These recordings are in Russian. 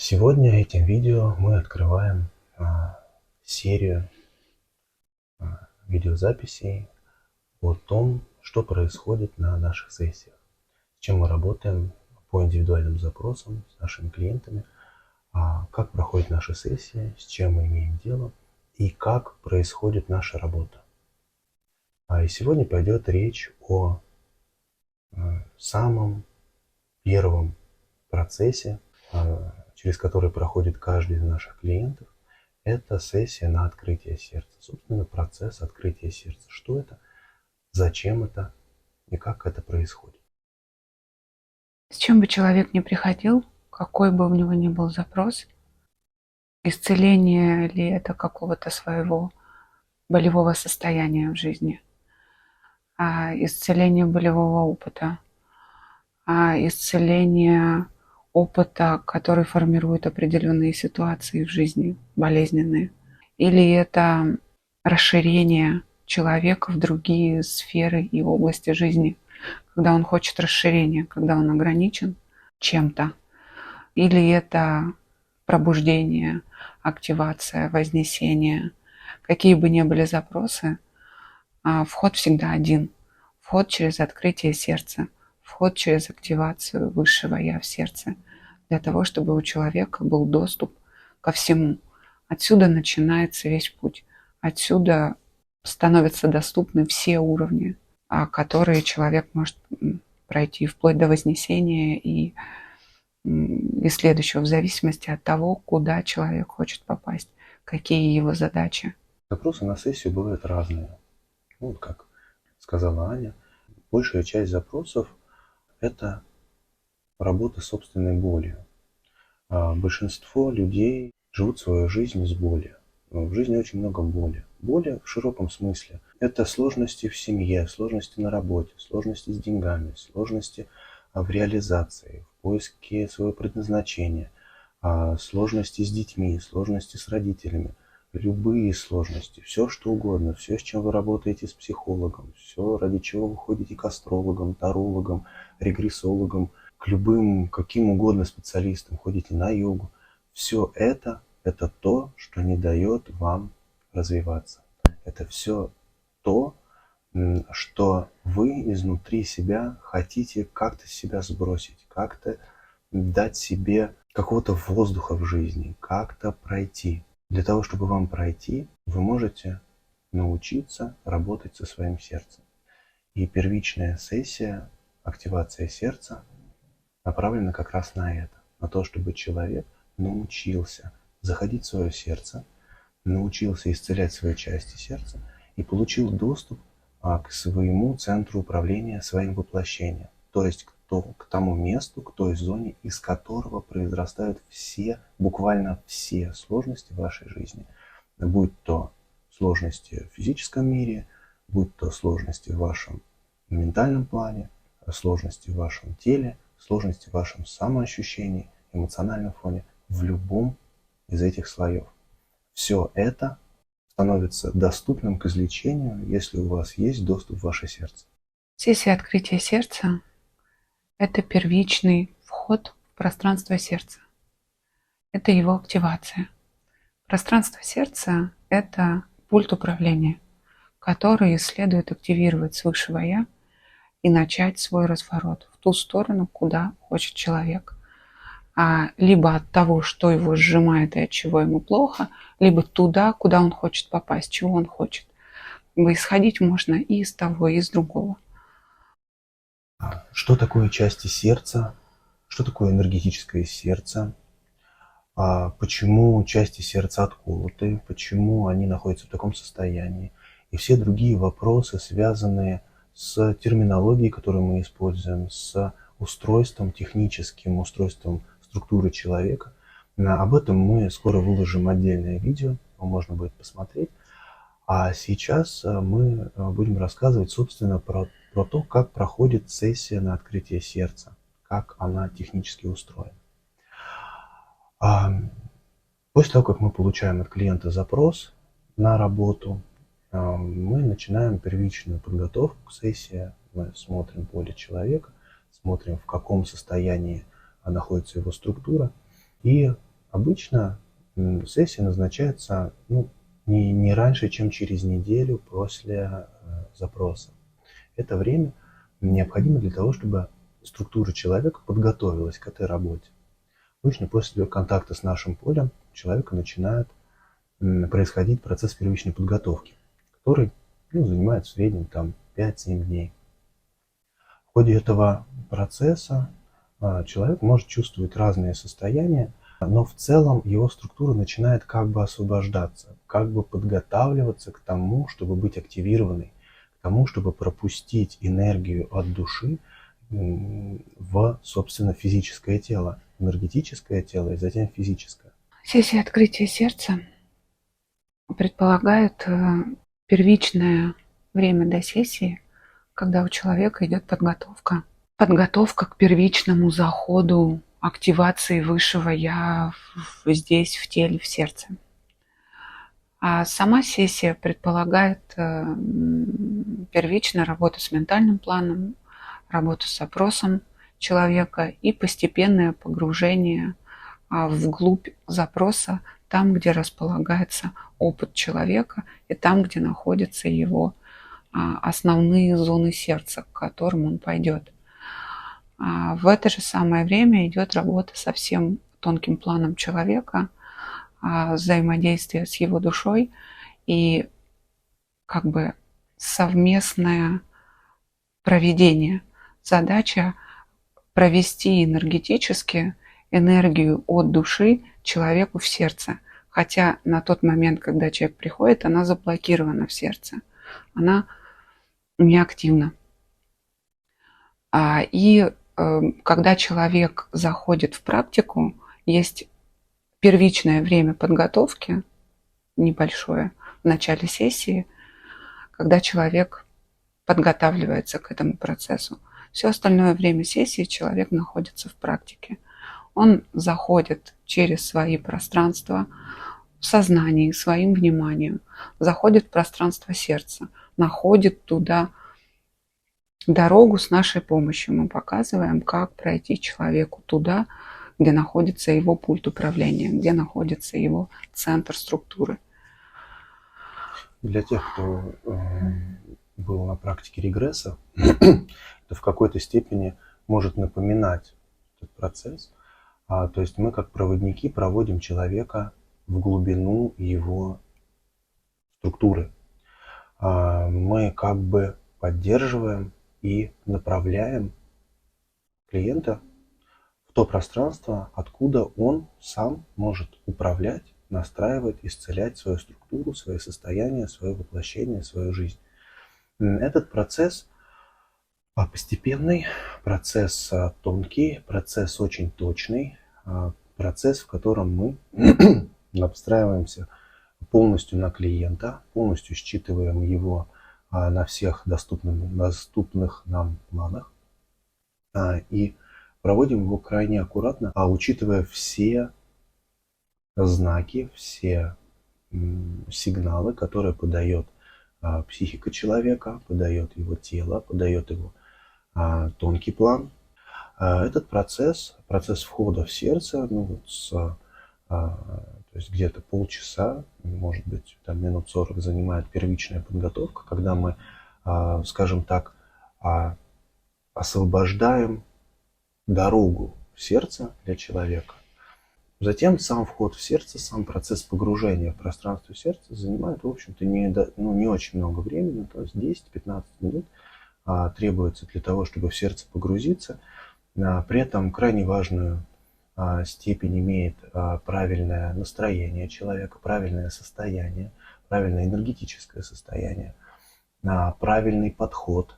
Сегодня этим видео мы открываем серию видеозаписей о том, что происходит на наших сессиях, с чем мы работаем по индивидуальным запросам с нашими клиентами, как проходят наши сессии, с чем мы имеем дело и как происходит наша работа. И сегодня пойдет речь о самом первом процессе, через который проходит каждый из наших клиентов. Это сессия на открытие сердца. Собственно, процесс открытия сердца. Что это, зачем это и как это происходит. С чем бы человек ни приходил, какой бы у него ни был запрос, исцеление ли это какого-то своего болевого состояния в жизни, исцеление болевого опыта, исцеление опыта, который формирует определенные ситуации в жизни, болезненные, или это расширение человека в другие сферы и области жизни, когда он хочет расширения, когда он ограничен чем-то, или это пробуждение, активация, вознесение, какие бы ни были запросы, вход всегда один. Вход через открытие сердца, вход через активацию высшего Я в сердце, для того, чтобы у человека был доступ ко всему. Отсюда начинается весь путь. Отсюда становятся доступны все уровни, которые человек может пройти, вплоть до вознесения и следующего, в зависимости от того, куда человек хочет попасть, какие его задачи. Запросы на сессию бывают разные. Как сказала Аня, большая часть запросов – это работа с собственной болью. Большинство людей живут свою жизнь с болью. В жизни очень много боли. Боли в широком смысле. Это сложности в семье, сложности на работе, сложности с деньгами, сложности в реализации, в поиске своего предназначения, сложности с детьми, сложности с родителями. Любые сложности, все что угодно, все, с чем вы работаете с психологом, все, ради чего вы ходите к астрологам, тарологам, регрессологам, к любым, каким угодно специалистам, ходите на йогу. Все это то, что не дает вам развиваться. Это все то, что вы изнутри себя хотите как-то себя сбросить, как-то дать себе какого-то воздуха в жизни, как-то пройти. Для того, чтобы вам пройти, вы можете научиться работать со своим сердцем. И первичная сессия, активация сердца, направлена как раз на это. На то, чтобы человек научился заходить в свое сердце, научился исцелять свои части сердца и получил доступ к своему центру управления, своим воплощением. То есть к тому месту, к той зоне, из которого произрастают все, буквально все сложности в вашей жизни. Будь то сложности в физическом мире, будь то сложности в вашем ментальном плане, сложности в вашем теле, сложности в вашем самоощущении, эмоциональном фоне, в любом из этих слоев. Все это становится доступным к излечению, если у вас есть доступ в ваше сердце. Сессия открытия сердца – это первичный вход в пространство сердца. Это его активация. Пространство сердца – это пульт управления, который следует активировать с высшего Я и начать свой разворот в ту сторону, куда хочет человек. Либо от того, что его сжимает и от чего ему плохо, либо туда, куда он хочет попасть, чего он хочет. Исходить можно и из того, и из другого. Что такое части сердца? Что такое энергетическое сердце? Почему части сердца отколоты? Почему они находятся в таком состоянии? И все другие вопросы, связанные с терминологией, которую мы используем, с устройством, техническим устройством структуры человека. Об этом мы скоро выложим отдельное видео, его можно будет посмотреть. А сейчас мы будем рассказывать, собственно, про то, как проходит сессия на открытие сердца, как она технически устроена. После того, как мы получаем от клиента запрос на работу, мы начинаем первичную подготовку к сессии. Мы смотрим поле человека, смотрим, в каком состоянии находится его структура, и Обычно сессия назначается не раньше, чем через неделю после запроса. Это время необходимо для того, чтобы структура человека подготовилась к этой работе. Обычно после контакта с нашим полем у человека начинает происходить процесс первичной подготовки, который занимает в среднем 5-7 дней. В ходе этого процесса человек может чувствовать разные состояния, но в целом его структура начинает как бы освобождаться, как бы подготавливаться к тому, чтобы быть активированной, к тому, чтобы пропустить энергию от души в, собственно, физическое тело, энергетическое тело и затем физическое. Сессия открытия сердца предполагает первичное время до сессии, когда у человека идет подготовка. Подготовка к первичному заходу активации высшего я здесь, в теле, в сердце. А сама сессия предполагает первичную работу с ментальным планом, работу с запросом человека и постепенное погружение вглубь запроса, там, где располагается опыт человека и там, где находятся его основные зоны сердца, к которым он пойдет. В это же самое время идет работа со всем тонким планом человека, взаимодействие с его душой и как бы совместное проведение. Задача провести энергетически энергию от души человеку в сердце. Хотя на тот момент, когда человек приходит, она заблокирована в сердце. Она неактивна. И когда человек заходит в практику, есть первичное время подготовки, небольшое, в начале сессии, когда человек подготавливается к этому процессу. Все остальное время сессии человек находится в практике. Он заходит через свои пространства в сознании, своим вниманием, заходит в пространство сердца, находит туда дорогу с нашей помощью. Мы показываем, как пройти человеку туда, где находится его пульт управления, где находится его центр структуры. Для тех, кто был на практике регресса, это в какой-то степени может напоминать этот процесс. То есть мы как проводники проводим человека в глубину его структуры. Мы как бы поддерживаем и направляем клиента в то пространство, откуда он сам может управлять, настраивать, исцелять свою структуру, свои состояния, свое воплощение, свою жизнь. Этот процесс постепенный, процесс тонкий, процесс очень точный, процесс, в котором мы настраиваемся полностью на клиента, полностью считываем его на всех доступных нам планах и проводим его крайне аккуратно, учитывая все знаки, все сигналы, которые подает психика человека, подает его тело, подает его тонкий план. Этот процесс входа в сердце, то есть где-то полчаса, может быть, минут 40 занимает первичная подготовка, когда мы, скажем так, освобождаем дорогу в сердце для человека. Затем сам вход в сердце, сам процесс погружения в пространство сердца занимает, в общем-то, не очень много времени, то есть 10-15 минут требуется для того, чтобы в сердце погрузиться. При этом крайне важную степень имеет правильное настроение человека, правильное состояние, правильное энергетическое состояние, правильный подход.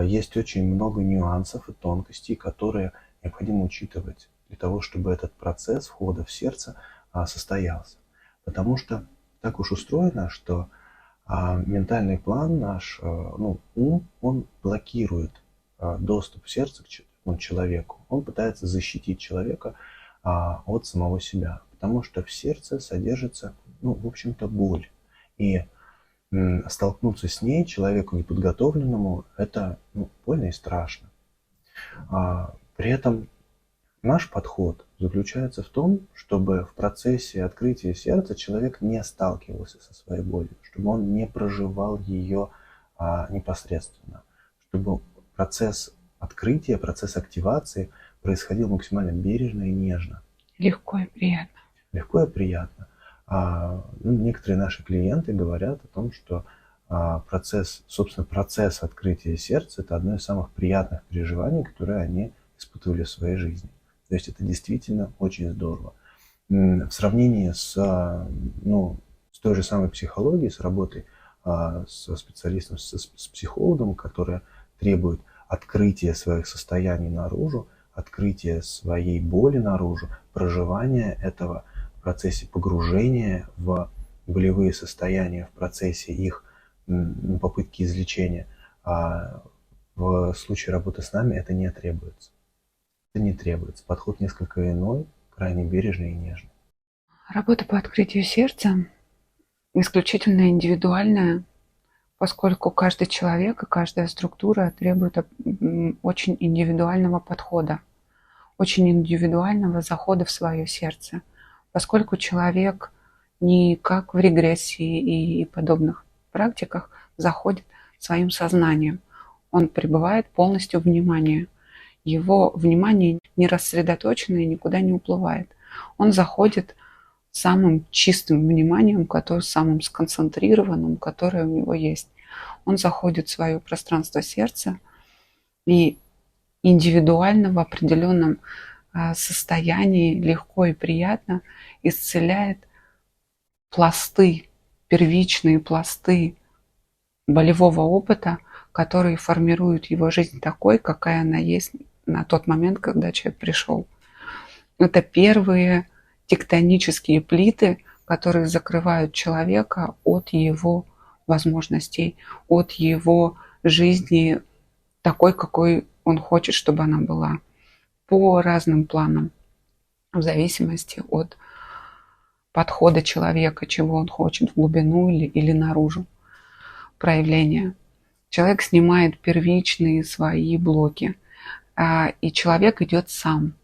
Есть очень много нюансов и тонкостей, которые необходимо учитывать для того, чтобы этот процесс входа в сердце состоялся. Потому что так уж устроено, что ментальный план наш, ум, он блокирует доступ в сердце к человеку. Он пытается защитить человека от самого себя. Потому что в сердце содержится, в общем-то, боль. И столкнуться с ней человеку неподготовленному, это больно и страшно. При этом наш подход заключается в том, чтобы в процессе открытия сердца человек не сталкивался со своей болью, чтобы он не проживал ее непосредственно, чтобы процесс открытия, процесс активации происходил максимально бережно и нежно. Легко и приятно. Легко и приятно. Некоторые наши клиенты говорят о том, что процесс открытия сердца – это одно из самых приятных переживаний, которые они испытывали в своей жизни. То есть это действительно очень здорово. В сравнении с той же самой психологией, с работой со специалистом, с психологом, которая требует открытия своих состояний наружу, открытия своей боли наружу, проживания этого в процессе погружения в болевые состояния, в процессе их попытки излечения. В случае работы с нами это не требуется. Это не требуется. Подход несколько иной, крайне бережный и нежный. Работа по открытию сердца исключительно индивидуальная, поскольку каждый человек и каждая структура требует очень индивидуального подхода, очень индивидуального захода в свое сердце, поскольку человек не как в регрессии и подобных практиках заходит своим сознанием. Он пребывает полностью в внимании. Его внимание не рассредоточено и никуда не уплывает. Он заходит самым чистым вниманием, самым сконцентрированным, которое у него есть. Он заходит в свое пространство сердца и индивидуально в определенном состоянии легко и приятно исцеляет пласты, первичные пласты болевого опыта, которые формируют его жизнь такой, какая она есть на тот момент, когда человек пришел. Это первые тектонические плиты, которые закрывают человека от его возможностей, от его жизни такой, какой он хочет, чтобы она была, по разным планам, в зависимости от подхода человека, чего он хочет, в глубину или наружу проявления. Человек снимает первичные свои блоки, и человек идет сам.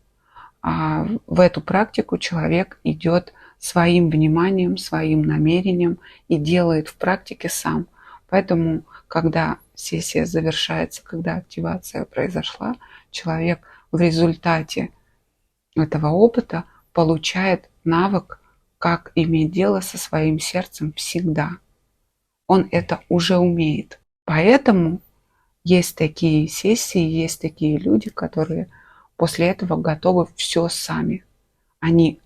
В эту практику человек идет своим вниманием, своим намерением и делает в практике сам. Поэтому, когда сессия завершается, когда активация произошла, человек в результате этого опыта получает навык, как иметь дело со своим сердцем всегда. Он это уже умеет. Поэтому есть такие сессии, есть такие люди, которые после этого готовы все сами. Они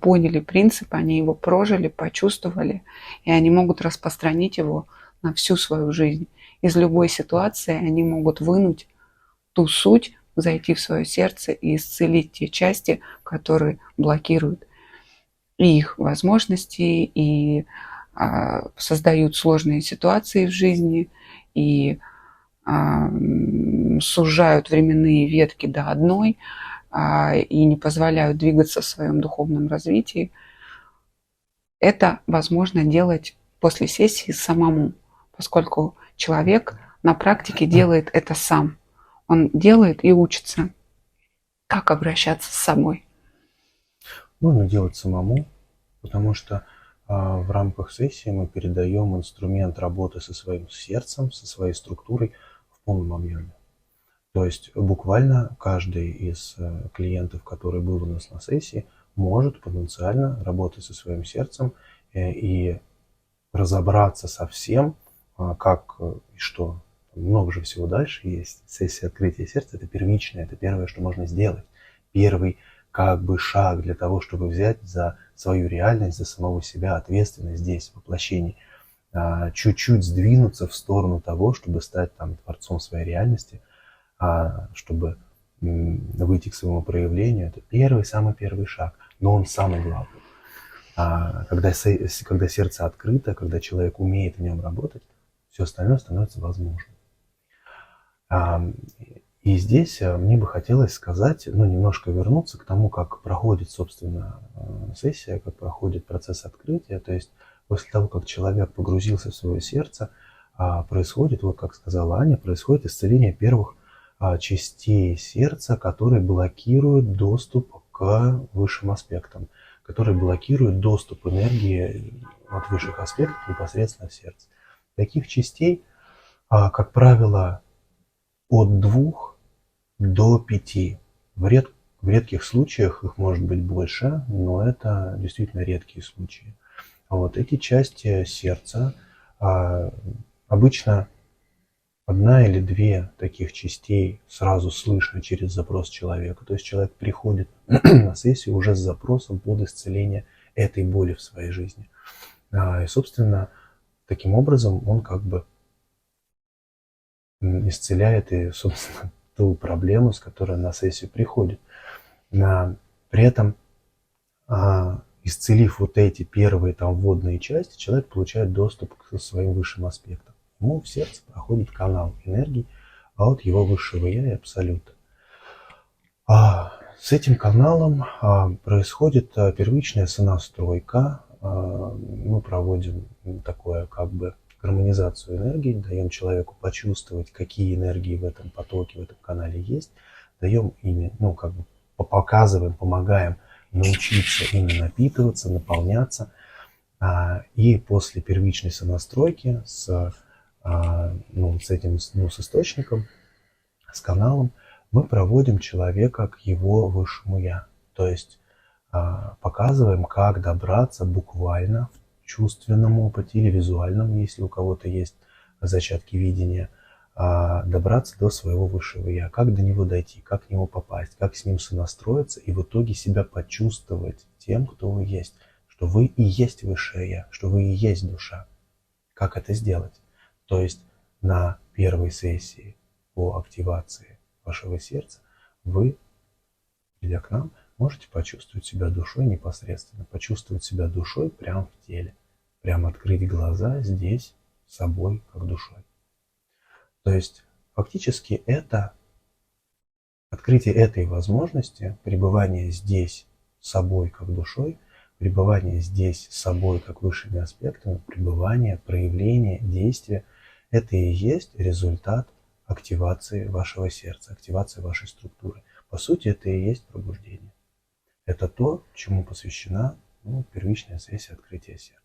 поняли принцип, они его прожили, почувствовали, и они могут распространить его на всю свою жизнь. Из любой ситуации они могут вынуть ту суть, зайти в свое сердце и исцелить те части, которые блокируют и их возможности, и создают сложные ситуации в жизни, и сужают временные ветки до одной, и не позволяют двигаться в своем духовном развитии. Это возможно делать после сессии самому, поскольку человек на практике делает это сам. Он делает и учится, как обращаться с собой. Можно делать самому, потому что в рамках сессии мы передаем инструмент работы со своим сердцем, со своей структурой в полном объеме. То есть буквально каждый из клиентов, который был у нас на сессии, может потенциально работать со своим сердцем и разобраться со всем, как и что. Много же всего дальше есть. Сессия открытия сердца – это первичное, это первое, что можно сделать. Первый шаг для того, чтобы взять за свою реальность, за самого себя ответственность здесь, в воплощении. Чуть-чуть сдвинуться в сторону того, чтобы стать творцом своей реальности, чтобы выйти к своему проявлению. Это самый первый шаг, но он самый главный. Когда сердце открыто, когда человек умеет в нем работать, все остальное становится возможным. И здесь мне бы хотелось сказать, немножко вернуться к тому, как проходит, собственно, сессия, как проходит процесс открытия. То есть после того, как человек погрузился в свое сердце, происходит, как сказала Аня, происходит исцеление первых частей сердца, которые блокируют доступ к высшим аспектам, которые блокируют доступ энергии от высших аспектов непосредственно в сердце. Таких частей, как правило, от 2 до 5. В редких случаях их может быть больше, но это действительно редкие случаи. Вот эти части сердца, обычно 1 или 2 таких частей сразу слышно через запрос человека. То есть человек приходит на сессию уже с запросом под исцеление этой боли в своей жизни. И, собственно, таким образом он как бы исцеляет и, собственно, ту проблему, с которой на сессию приходит. При этом, исцелив вот эти первые там вводные части, человек получает доступ к своим высшим аспектам. Ему в сердце проходит канал энергии от его высшего я и абсолюта. С этим каналом происходит первичная сонастройка. Мы проводим такое как бы гармонизацию энергии, даем человеку почувствовать, какие энергии в этом потоке, в этом канале есть, даем ими, как бы показываем, помогаем научиться ими напитываться, наполняться. И после первичной сонастройки с этим с источником, с каналом, мы проводим человека к его высшему я. То есть показываем, как добраться буквально в чувственном опыте или визуальном, если у кого-то есть зачатки видения, добраться до своего высшего я, как до него дойти, как к нему попасть, как с ним сонастроиться и в итоге себя почувствовать тем, кто вы есть, что вы и есть высшее я, что вы и есть душа. Как это сделать? То есть на первой сессии по активации вашего сердца вы, придя к нам, можете почувствовать себя душой непосредственно, почувствовать себя душой прямо в теле, прямо открыть глаза здесь собой как душой. То есть фактически это открытие этой возможности, пребывание здесь собой как душой, пребывание здесь собой как высшими аспектами, пребывание, проявление, действие, это и есть результат активации вашего сердца, активации вашей структуры. По сути, это и есть пробуждение. Это то, чему посвящена первичная сессия открытия сердца.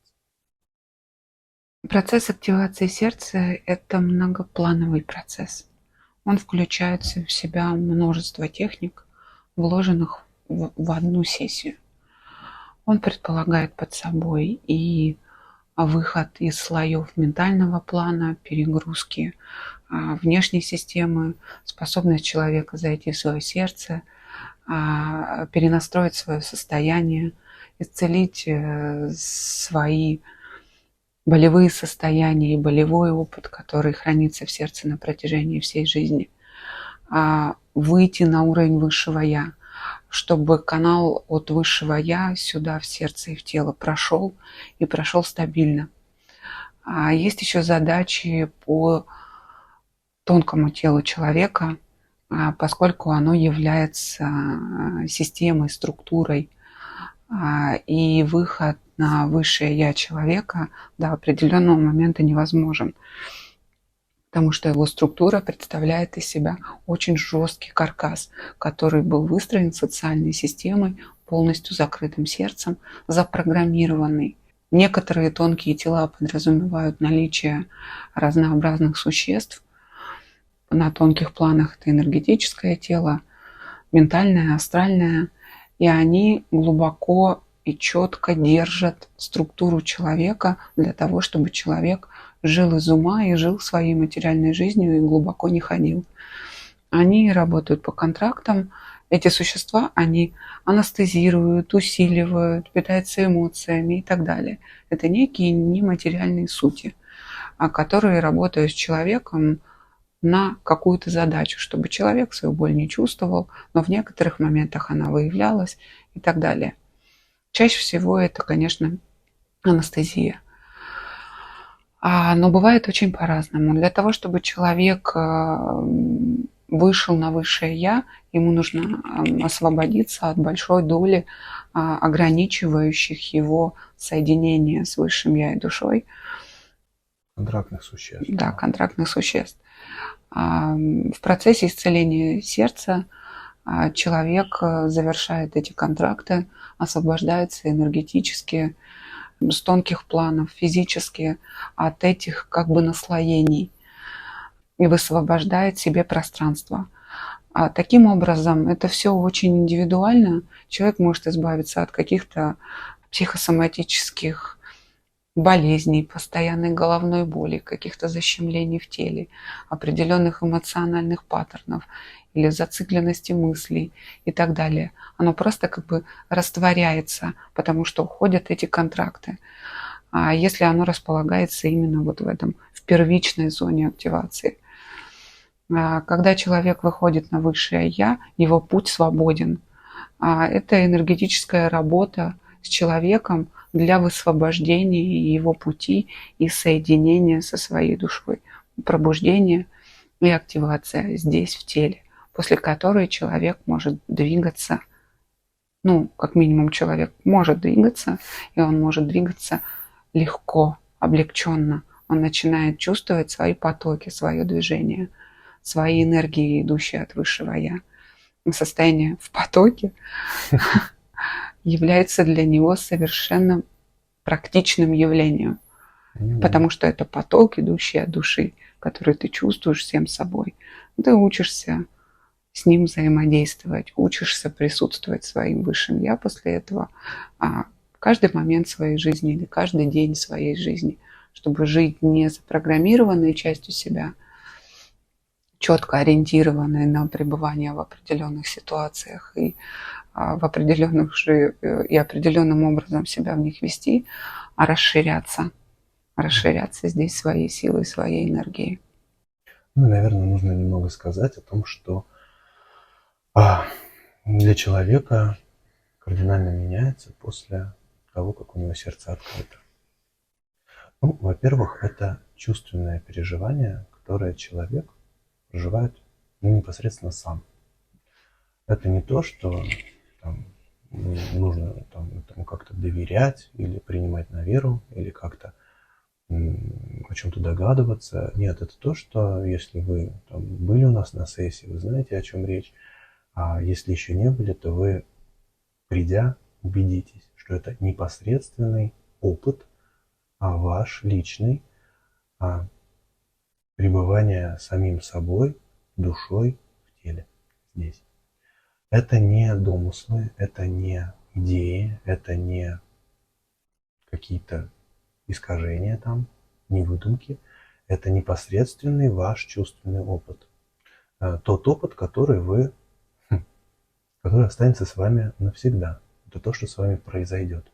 Процесс активации сердца – это многоплановый процесс. Он включает в себя множество техник, вложенных в одну сессию. Он предполагает под собой и выход из слоев ментального плана, перегрузки внешней системы, способность человека зайти в свое сердце, перенастроить свое состояние, исцелить свои болевые состояния и болевой опыт, который хранится в сердце на протяжении всей жизни, выйти на уровень высшего я, чтобы канал от высшего я сюда, в сердце и в тело прошел и прошел стабильно. Есть еще задачи по тонкому телу человека, поскольку оно является системой, структурой, и выход на высшее я человека до определенного момента невозможен, потому что его структура представляет из себя очень жесткий каркас, который был выстроен социальной системой, полностью закрытым сердцем, запрограммированный. Некоторые тонкие тела подразумевают наличие разнообразных существ. На тонких планах это энергетическое тело, ментальное, астральное, и они глубоко и четко держат структуру человека для того, чтобы человек жил из ума и жил своей материальной жизнью и глубоко не ходил. Они работают по контрактам. Эти существа, они анестезируют, усиливают, питаются эмоциями и так далее. Это некие нематериальные сути, которые работают с человеком на какую-то задачу, чтобы человек свою боль не чувствовал, но в некоторых моментах она выявлялась и так далее. Чаще всего это, конечно, анестезия. Но бывает очень по-разному. Для того, чтобы человек вышел на высшее я, ему нужно освободиться от большой доли ограничивающих его соединения с высшим я и душой. Контрактных существ. Да, контрактных существ. В процессе исцеления сердца человек завершает эти контракты, освобождается энергетически, с тонких планов, физически от этих как бы наслоений и высвобождает себе пространство. Таким образом, это все очень индивидуально. Человек может избавиться от каких-то психосоматических болезней, постоянной головной боли, каких-то защемлений в теле, определенных эмоциональных паттернов или зацикленности мыслей и так далее. Оно просто как бы растворяется, потому что уходят эти контракты. А если оно располагается именно вот в этом, в первичной зоне активации. Когда человек выходит на высшее «Я», его путь свободен. Это энергетическая работа с человеком для высвобождения его пути и соединения со своей душой. Пробуждение и активация здесь, в теле, после которой человек может двигаться, как минимум человек может двигаться, и он может двигаться легко, облегченно. Он начинает чувствовать свои потоки, свое движение, свои энергии, идущие от высшего «Я». Состояние в потоке является для него совершенно практичным явлением, потому что это поток, идущий от души, который ты чувствуешь всем собой. Ты учишься с ним взаимодействовать, учишься присутствовать своим высшим «Я» после этого каждый момент своей жизни или каждый день своей жизни, чтобы жить не запрограммированной частью себя, четко ориентированной на пребывание в определенных ситуациях и в определенных же и определенным образом себя в них вести, а расширяться здесь своей силой, своей энергией. Наверное, нужно немного сказать о том, что для человека кардинально меняется после того, как у него сердце открыто. Во-первых, это чувственное переживание, которое человек проживает непосредственно сам. Это не то, что нужно этому как-то доверять или принимать на веру, или как-то о чем-то догадываться. Нет, это то, что если вы были у нас на сессии, вы знаете, о чем речь. А если еще не были, то вы, придя, убедитесь, что это непосредственный опыт, ваш личный, пребывания самим собой, душой в теле здесь. Это не домыслы, это не идеи, это не какие-то искажения не выдумки. Это непосредственный ваш чувственный опыт. Тот опыт, который останется с вами навсегда. Это то, что с вами произойдет.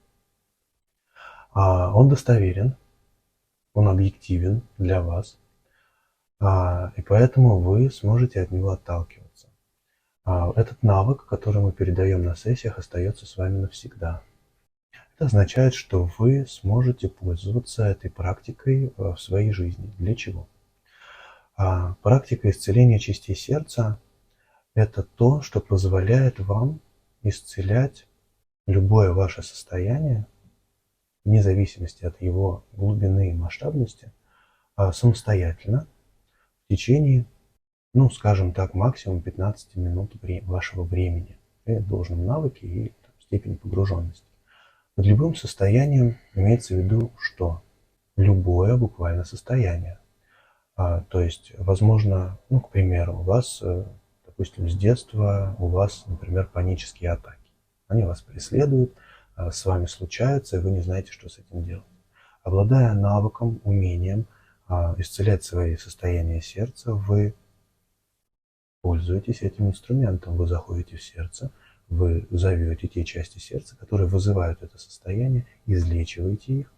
Он достоверен, он объективен для вас, и поэтому вы сможете от него отталкиваться. Этот навык, который мы передаем на сессиях, остается с вами навсегда. Это означает, что вы сможете пользоваться этой практикой в своей жизни. Для чего? Практика исцеления частей сердца – это то, что позволяет вам исцелять любое ваше состояние, вне зависимости от его глубины и масштабности, самостоятельно в течение, скажем так, максимум 15 минут вашего времени при должном навыке и степени погруженности. Под любым состоянием имеется в виду, что любое буквально состояние. То есть, возможно, к примеру, у вас, допустим, с детства у вас, например, панические атаки. Они вас преследуют, с вами случаются, и вы не знаете, что с этим делать. Обладая навыком, умением исцелять свои состояния сердца, вы пользуетесь этим инструментом. Вы заходите в сердце, вы зовете те части сердца, которые вызывают это состояние, излечиваете их,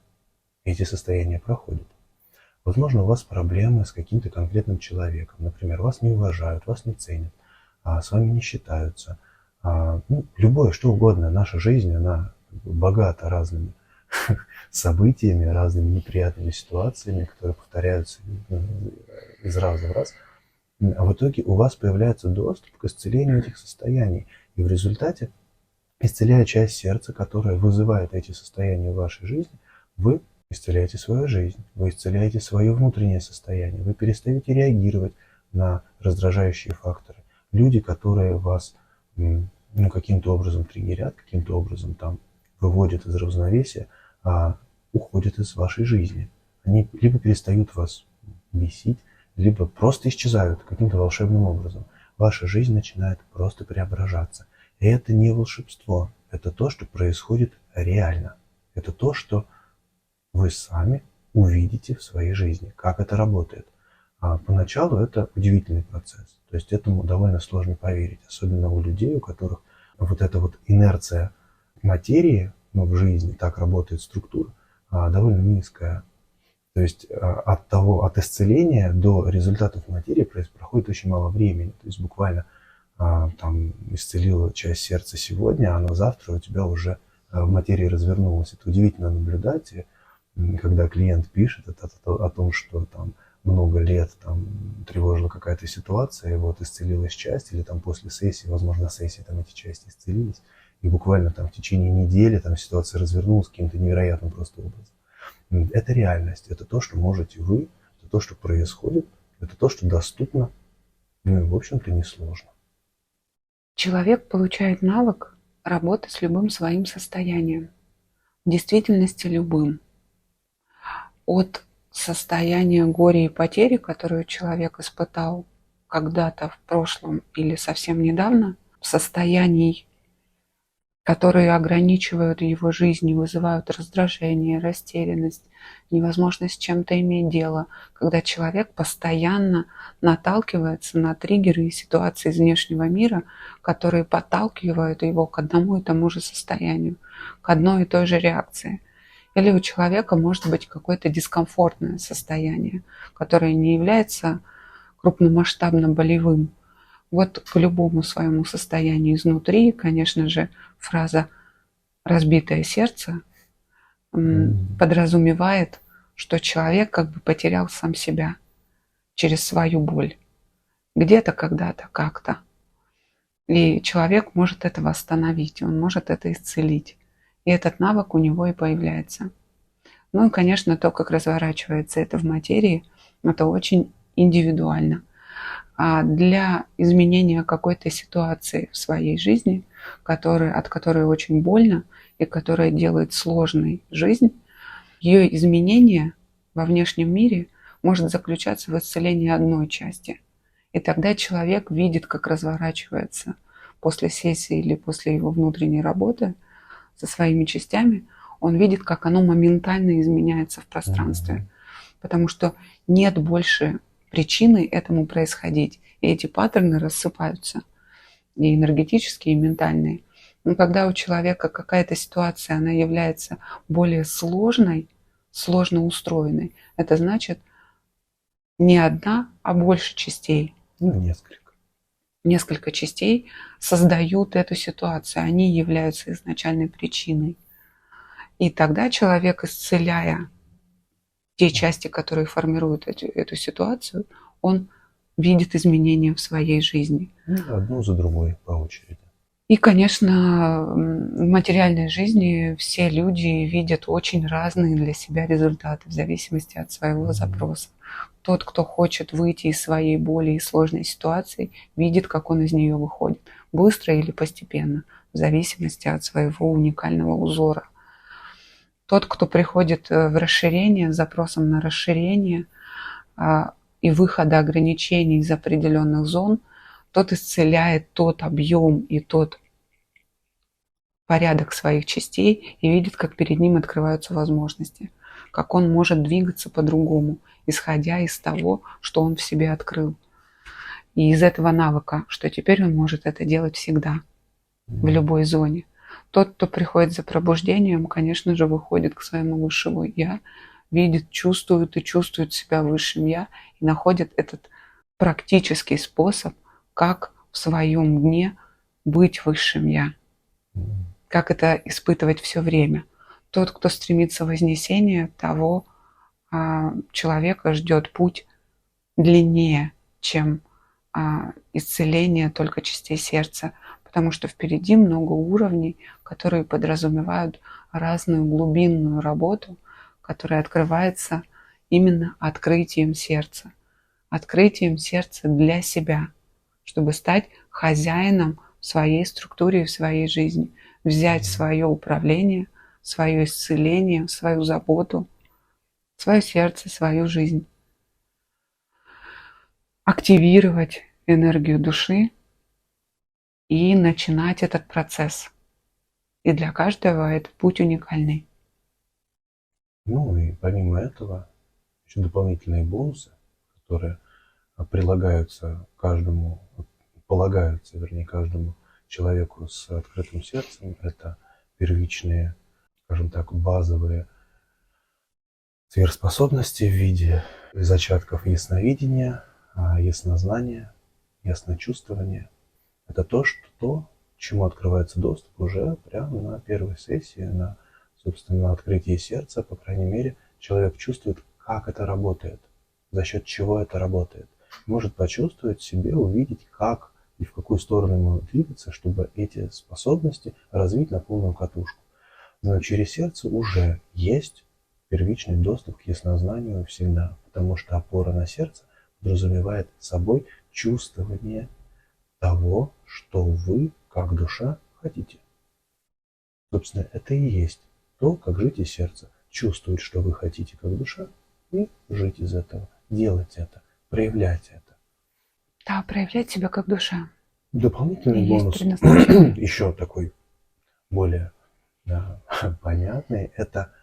и эти состояния проходят. Возможно, у вас проблемы с каким-то конкретным человеком. Например, вас не уважают, вас не ценят, с вами не считаются. Любое, что угодно. Наша жизнь, она богата разными событиями, разными неприятными ситуациями, которые повторяются из раза в раз. А в итоге у вас появляется доступ к исцелению этих состояний. И в результате, исцеляя часть сердца, которая вызывает эти состояния в вашей жизни, вы исцеляете свою жизнь, вы исцеляете свое внутреннее состояние, вы перестаете реагировать на раздражающие факторы. Люди, которые вас ну, каким-то образом триггерят, каким-то образом там выводят из равновесия, уходят из вашей жизни. Они либо перестают вас бесить, либо просто исчезают каким-то волшебным образом. Ваша жизнь начинает просто преображаться. И это не волшебство, это то, что происходит реально. Это то, что вы сами увидите в своей жизни, как это работает. Поначалу это удивительный процесс. То есть этому довольно сложно поверить, особенно у людей, у которых вот эта вот инерция материи, ну, в жизни, так работает структура, довольно низкая. То есть от исцеления до результатов материи проходит очень мало времени. То есть буквально там исцелила часть сердца сегодня, а на завтра у тебя уже в материи развернулось. Это удивительно наблюдать, когда клиент пишет о том, что там много лет там тревожила какая-то ситуация, и вот исцелилась часть, или там после сессии, возможно, на сессии там эти части исцелились, и буквально там в течение недели там ситуация развернулась каким-то невероятным просто образом. Это реальность, это то, что можете вы, это то, что происходит, это то, что доступно, ну и, в общем-то, несложно. Человек получает навык работы с любым своим состоянием. В действительности любым. От состояния горя и потери, которое человек испытал когда-то в прошлом или совсем недавно, состояний, которые ограничивают его жизнь и вызывают раздражение, растерянность, невозможность с чем-то иметь дело, когда человек постоянно наталкивается на триггеры и ситуации из внешнего мира, которые подталкивают его к одному и тому же состоянию, к одной и той же реакции. Или у человека может быть какое-то дискомфортное состояние, которое не является крупномасштабно болевым. Вот к любому своему состоянию изнутри, конечно же, фраза «разбитое сердце» подразумевает, что человек как бы потерял сам себя через свою боль. Где-то, когда-то, как-то. И человек может это восстановить, он может это исцелить. И этот навык у него и появляется. Ну и, конечно, то, как разворачивается это в материи, это очень индивидуально. А для изменения какой-то ситуации в своей жизни, от которой очень больно и которая делает сложной жизнь, ее изменение во внешнем мире может заключаться в исцелении одной части. И тогда человек видит, как разворачивается после сессии или после его внутренней работы со своими частями, он видит, как оно моментально изменяется в пространстве. Потому что нет больше причины этому происходить. И эти паттерны рассыпаются, и энергетические, и ментальные. Но когда у человека какая-то ситуация, она является более сложной, сложно устроенной, это значит не одна, а больше частей. Несколько. Несколько частей создают эту ситуацию, они являются изначальной причиной. И тогда человек, исцеляя те части, которые формируют эту ситуацию, он видит изменения в своей жизни. Одну за другой по очереди. И, конечно, в материальной жизни все люди видят очень разные для себя результаты в зависимости от своего запроса. Тот, кто хочет выйти из своей боли и сложной ситуации, видит, как он из нее выходит. Быстро или постепенно, в зависимости от своего уникального узора. Тот, кто приходит в расширение, с запросом на расширение и выхода ограничений из определенных зон, тот исцеляет тот объем и тот порядок своих частей и видит, как перед ним открываются возможности, как он может двигаться по-другому, исходя из того, что он в себе открыл. И из этого навыка, что теперь он может это делать всегда, в любой зоне. Тот, кто приходит за пробуждением, конечно же, выходит к своему высшему «я», видит, чувствует и чувствует себя высшим «я» и находит этот практический способ, как в своем дне быть высшим «я», как это испытывать все время. Тот, кто стремится в вознесение, того человека ждет путь длиннее, чем исцеление только частей сердца, потому что впереди много уровней, которые подразумевают разную глубинную работу, которая открывается именно открытием сердца для себя, чтобы стать хозяином в своей структуре и в своей жизни. Взять свое управление, свое исцеление, свою заботу, свое сердце, свою жизнь. Активировать энергию души и начинать этот процесс. И для каждого этот путь уникальный. Ну и помимо этого, еще дополнительные бонусы, которые прилагаются каждому, полагаются, вернее, каждому человеку с открытым сердцем. Это первичные, скажем так, базовые сверхспособности в виде зачатков ясновидения, яснознания, ясночувствования. Это то, к чему открывается доступ уже прямо на первой сессии, на, собственно, открытии сердца. По крайней мере, человек чувствует, как это работает, за счет чего это работает. Может почувствовать в себе, увидеть, как и в какую сторону ему двигаться, чтобы эти способности развить на полную катушку. Но через сердце уже есть первичный доступ к яснознанию всегда, потому что опора на сердце подразумевает собой чувствование того, что вы, как душа, хотите. Собственно, это и есть то, как жить из сердца. Чувствовать, что вы хотите, как душа, и жить из этого, делать это, проявлять это. Да, проявлять себя как душа. Дополнительный И бонус, есть предназначение. еще такой более понятный, это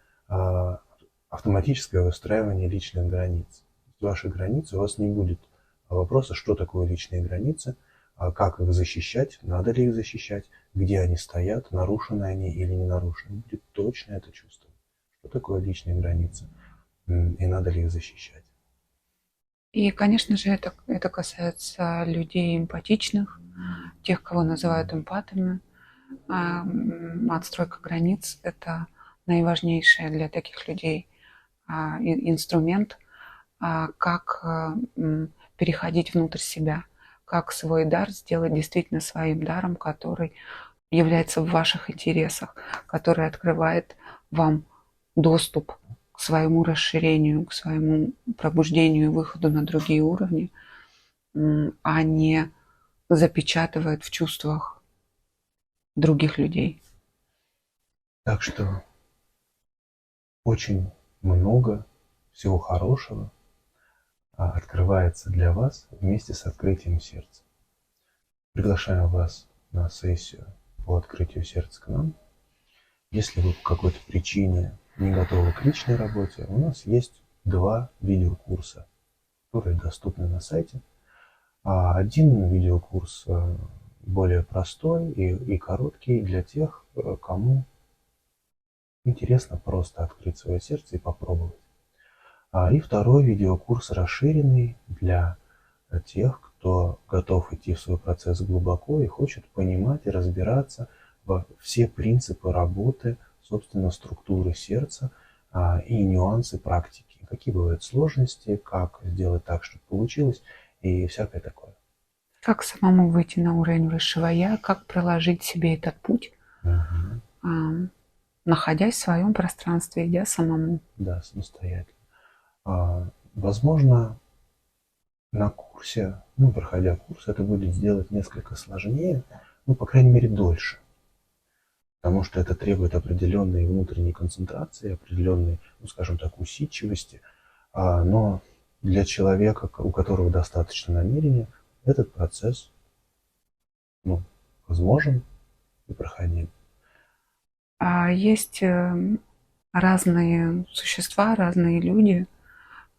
автоматическое выстраивание личных границ. Ваши границы, у вас не будет вопроса, что такое личные границы, как их защищать, надо ли их защищать, где они стоят, нарушены они или не нарушены. Будет точно это чувствовать, что такое личные границы и надо ли их защищать. И, конечно же, это касается людей эмпатичных, тех, кого называют эмпатами. Отстройка границ – это наиважнейший для таких людей инструмент, как переходить внутрь себя, как свой дар сделать действительно своим даром, который является в ваших интересах, который открывает вам доступ к своему расширению, к своему пробуждению и выходу на другие уровни, а не запечатывает в чувствах других людей. Так что очень много всего хорошего открывается для вас вместе с открытием сердца. Приглашаем вас на сессию по открытию сердца к нам. Если вы по какой-то причине не готовы к личной работе, у нас есть 2 видеокурса, которые доступны на сайте. Один видеокурс более простой и короткий для тех, кому интересно просто открыть свое сердце и попробовать. И второй видеокурс расширенный для тех, кто готов идти в свой процесс глубоко и хочет понимать и разбираться во все принципы работы, собственно, структуры сердца и нюансы практики. Какие бывают сложности, как сделать так, чтобы получилось, и всякое такое. Как самому выйти на уровень высшего «я», как проложить себе этот путь, находясь в своем пространстве, идя самому. Да, самостоятельно. Возможно, на курсе, проходя курс, это будет сделать несколько сложнее, по крайней мере, дольше. Потому что это требует определенной внутренней концентрации, определенной, скажем так, усидчивости. Но для человека, у которого достаточно намерения, этот процесс, возможен и проходим. Есть разные существа, разные люди,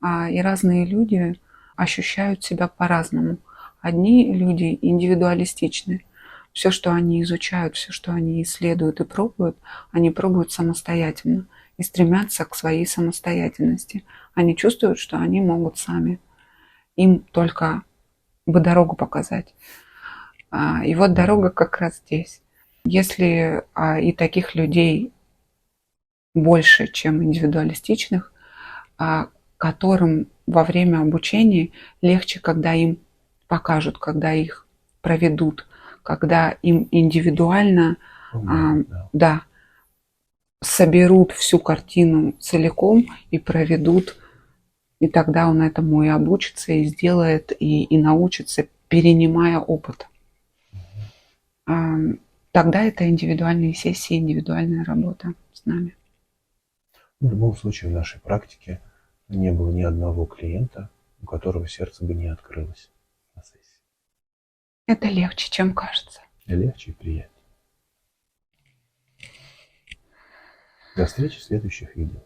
и разные люди ощущают себя по-разному. Одни люди индивидуалистичны. Все, что они изучают, все, что они исследуют и пробуют, они пробуют самостоятельно и стремятся к своей самостоятельности. Они чувствуют, что они могут сами. Им только бы дорогу показать. И вот дорога как раз здесь. Если и таких людей больше, чем индивидуалистичных, которым во время обучения легче, когда им покажут, когда их проведут, когда им индивидуально соберут всю картину целиком и проведут, и тогда он этому и обучится, и сделает, и научится, перенимая опыт. тогда это индивидуальные сессии, индивидуальная работа с нами. В любом случае, в нашей практике не было ни одного клиента, у которого сердце бы не открылось на сессии. Это легче, чем кажется. И легче и приятнее. До встречи в следующих видео.